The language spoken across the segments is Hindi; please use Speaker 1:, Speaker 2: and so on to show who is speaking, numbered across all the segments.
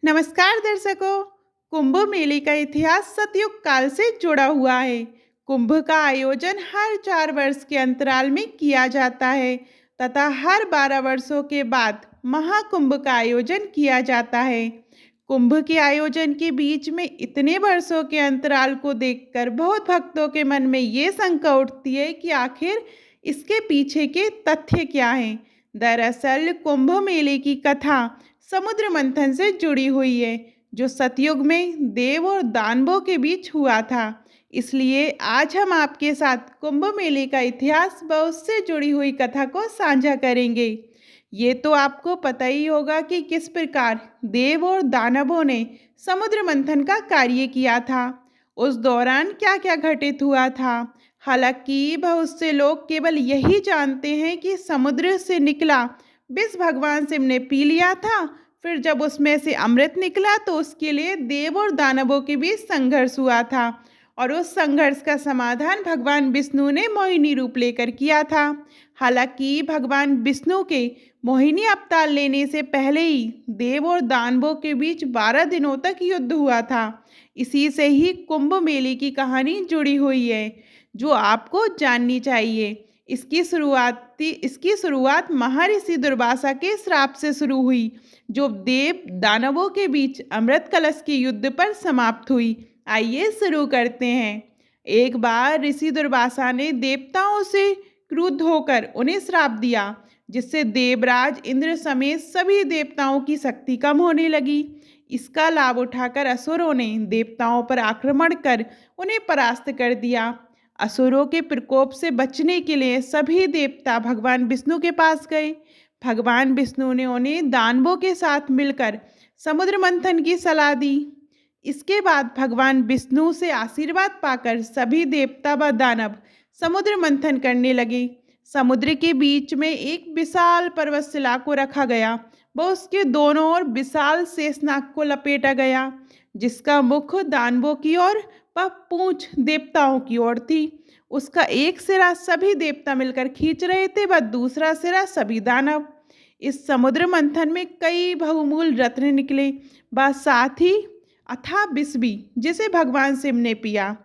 Speaker 1: नमस्कार दर्शकों। कुंभ मेले का इतिहास सतयुग काल से जुड़ा हुआ है। कुंभ का आयोजन हर 4 वर्ष के अंतराल में किया जाता है तथा हर 12 वर्षों के बाद महाकुंभ का आयोजन किया जाता है। कुंभ के आयोजन के बीच में इतने वर्षों के अंतराल को देखकर बहुत भक्तों के मन में ये शंका उठती है कि आखिर इसके पीछे के तथ्य क्या हैं। दरअसल कुंभ मेले की कथा समुद्र मंथन से जुड़ी हुई है, जो सतयुग में देव और दानवों के बीच हुआ था। इसलिए आज हम आपके साथ कुंभ मेले का इतिहास व उससे जुड़ी हुई कथा को साझा करेंगे। ये तो आपको पता ही होगा कि किस प्रकार देव और दानवों ने समुद्र मंथन का कार्य किया था। उस दौरान क्या क्या घटित हुआ था। हालांकि बहुत से लोग केवल यही जानते हैं कि समुद्र से निकला विष भगवान शिव ने पी लिया था। फिर जब उसमें से अमृत निकला तो उसके लिए देव और दानवों के बीच संघर्ष हुआ था और उस संघर्ष का समाधान भगवान विष्णु ने मोहिनी रूप लेकर किया था। हालांकि भगवान विष्णु के मोहिनी अवतार लेने से पहले ही देव और दानवों के बीच 12 दिनों तक युद्ध हुआ था। इसी से ही कुंभ मेले की कहानी जुड़ी हुई है, जो आपको जाननी चाहिए। इसकी शुरुआत महर्षि दुर्वासा के श्राप से शुरू हुई, जो देव दानवों के बीच अमृत कलश के युद्ध पर समाप्त हुई। आइए शुरू करते हैं। एक बार ऋषि दुर्वासा ने देवताओं से क्रुद्ध होकर उन्हें श्राप दिया, जिससे देवराज इंद्र समेत सभी देवताओं की शक्ति कम होने लगी। इसका लाभ उठाकर असुरों ने देवताओं पर आक्रमण कर उन्हें परास्त कर दिया। असुरों के प्रकोप से बचने के लिए सभी देवता भगवान विष्णु के पास गए। भगवान विष्णु ने उन्हें दानवों के साथ मिलकर समुद्र मंथन की सलाह दी। इसके बाद भगवान विष्णु से आशीर्वाद पाकर सभी देवता व दानव समुद्र मंथन करने लगे। समुद्र के बीच में एक विशाल पर्वतशिला को रखा गया व उसके दोनों ओर विशाल शेषनाग को लपेटा गया, जिसका मुख दानवों की ओर व पूंछ देवताओं की ओर थी। उसका एक सिरा सभी देवता मिलकर खींच रहे थे व दूसरा सिरा सभी दानव। इस समुद्र मंथन में कई बहुमूल रत्न निकले व साथ ही अथाह विष भी, जिसे भगवान शिव ने पिया।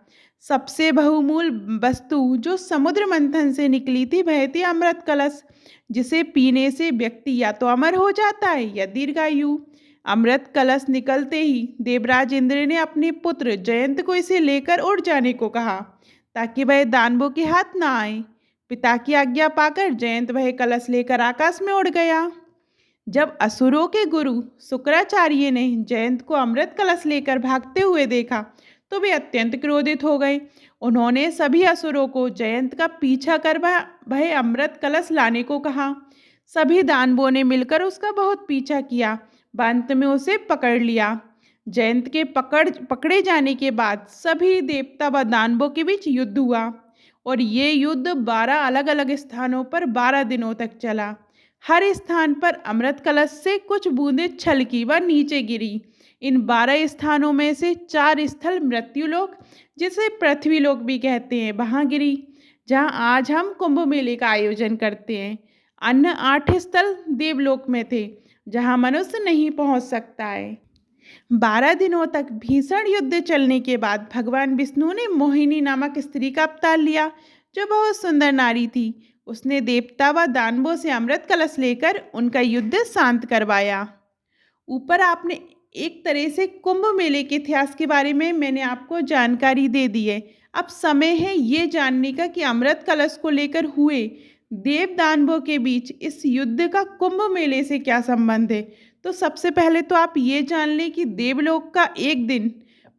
Speaker 1: सबसे बहुमूल वस्तु जो समुद्र मंथन से निकली थी वह थी अमृत कलश, जिसे पीने से व्यक्ति या तो अमर हो जाता है या दीर्घायु। अमृत कलश निकलते ही देवराज इंद्र ने अपने पुत्र जयंत को इसे लेकर उड़ जाने को कहा, ताकि वह दानवों के हाथ ना आए। पिता की आज्ञा पाकर जयंत वह कलश लेकर आकाश में उड़ गया। जब असुरों के गुरु शुक्राचार्य ने जयंत को अमृत कलश लेकर भागते हुए देखा तो वे अत्यंत क्रोधित हो गए। उन्होंने सभी असुरों को जयंत का पीछा कर वह अमृत कलश लाने को कहा। सभी दानवों ने मिलकर उसका बहुत पीछा किया, अंत में उसे पकड़ लिया। जयंत के पकड़े जाने के बाद सभी देवता व दानवों के बीच युद्ध हुआ और ये युद्ध 12 अलग अलग स्थानों पर 12 दिनों तक चला। हर स्थान पर अमृत कलश से कुछ बूंदें छलकी व नीचे गिरी। इन 12 स्थानों में से 4 स्थल मृत्युलोक, जिसे पृथ्वीलोक भी कहते हैं, वहाँ गिरी, जहाँ आज हम कुंभ मेले का आयोजन करते हैं। अन्य 8 स्थल देवलोक में थे, जहाँ मनुष्य नहीं पहुँच सकता है। 12 दिनों तक भीषण युद्ध चलने के बाद भगवान विष्णु ने मोहिनी नामक स्त्री का अवतार लिया, जो बहुत सुंदर नारी थी। उसने देवता व दानवों से अमृत कलश लेकर उनका युद्ध शांत करवाया। ऊपर आपने एक तरह से कुंभ मेले के इतिहास के बारे में मैंने आपको जानकारी दे दी है। अब समय है ये जानने का कि अमृत कलश को लेकर हुए देव दानवों के बीच इस युद्ध का कुंभ मेले से क्या संबंध है। तो सबसे पहले तो आप ये जान लें कि देवलोक का एक दिन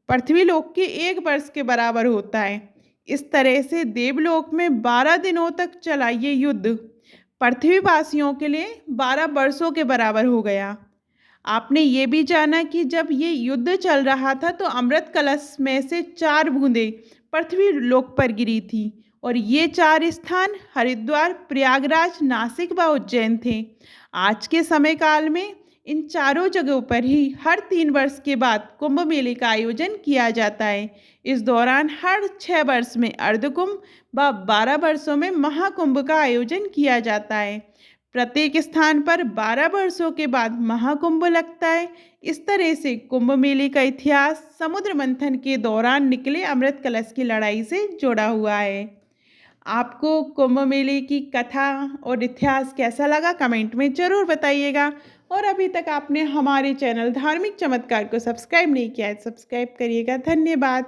Speaker 1: पृथ्वीलोक के 1 वर्ष के बराबर होता है। इस तरह से देवलोक में 12 दिनों तक चला ये युद्ध पृथ्वीवासियों के लिए 12 वर्षों के बराबर हो गया। आपने ये भी जाना कि जब ये युद्ध चल रहा था तो अमृत कलश में से 4 बूंदें पृथ्वी लोक पर गिरी थी और ये 4 स्थान हरिद्वार, प्रयागराज, नासिक व उज्जैन थे। आज के समय काल में इन चारों जगहों पर ही हर 3 वर्ष के बाद कुंभ मेले का आयोजन किया जाता है। इस दौरान हर 6 वर्ष में अर्धकुंभ व 12 वर्षों में महाकुंभ का आयोजन किया जाता है। प्रत्येक स्थान पर 12 वर्षों के बाद महाकुंभ लगता है। इस तरह से कुंभ मेले का इतिहास समुद्र मंथन के दौरान निकले अमृत कलश की लड़ाई से जुड़ा हुआ है। आपको कुंभ मेले की कथा और इतिहास कैसा लगा कमेंट में ज़रूर बताइएगा। और अभी तक आपने हमारे चैनल धार्मिक चमत्कार को सब्सक्राइब नहीं किया है, सब्सक्राइब करिएगा। धन्यवाद।